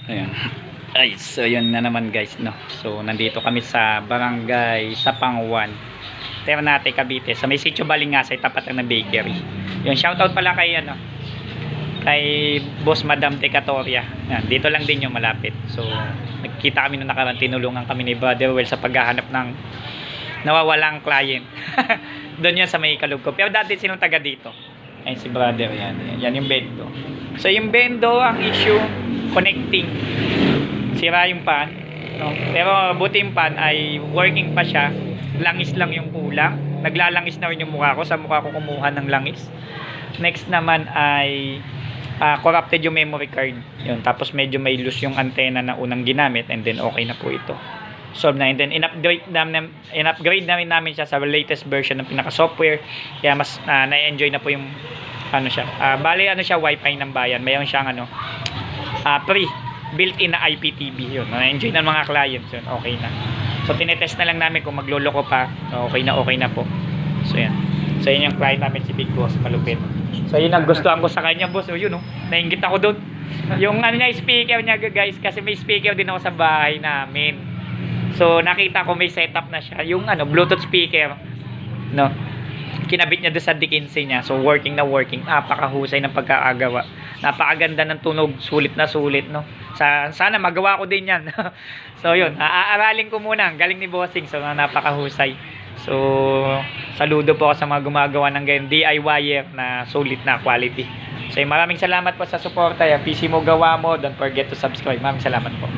Ayan. Ay, so yun na naman guys, no. So nandito kami sa barangay Sapangwan, Ternate, Cavite. Sa may Sitio Balingasay, tapat ng bakery. Yun, shoutout pala kay kay Boss Madam Tecatoria. Yan, dito lang din yung malapit. So nagkita kami nung nakaraan, tinulungan kami ni Brother Well sa paghahanap ng nawawalang client. Doon yan sa may Kalugko. Pero dati silang taga dito. Ayun si Brother, yan yung bendo. So yung bendo, ang issue connecting, sira yung pan, no? Pero buti yung pan ay working pa siya, langis lang yung kulang, naglalangis na rin yung mukha ko, sa mukha ko kumuha ng langis. Next naman ay corrupted yung memory card, yun. Tapos medyo may loose yung antenna na unang ginamit, and then okay na po ito, solve na. And then in-upgrade na rin namin siya sa latest version ng pinaka software, kaya mas na-enjoy na po yung siya. Bali siya, wifi ng bayan, mayroon siyang free built-in na IPTV, yun. Na-enjoy ng mga clients yun, okay na. So tinetest na lang namin kung magloloko pa, okay na po. So yan. So yun yung client namin, si Big Boss, malupit. So yun ang gustuhan ko sa kanya, boss. So yun, nainggit ako doon. Yung niya, speaker niya guys, kasi may speaker din ako sa bahay namin. So nakita ko may setup na siya, yung Bluetooth speaker, no. Kinabit niya doon sa D15 niya. So working na working. Napakahusay ng pagkakagawa. Napakaganda ng tunog, sulit na sulit, no. Sana magawa ko din 'yan. So yun, aaralin ko muna. Galing ni Bossing. So napakahusay. So saludo po ako sa mga gumagawa ng ganyan DIYer na sulit na quality. So maraming salamat po sa suporta. PC mo gawa mo. Don't forget to subscribe. Maraming salamat po.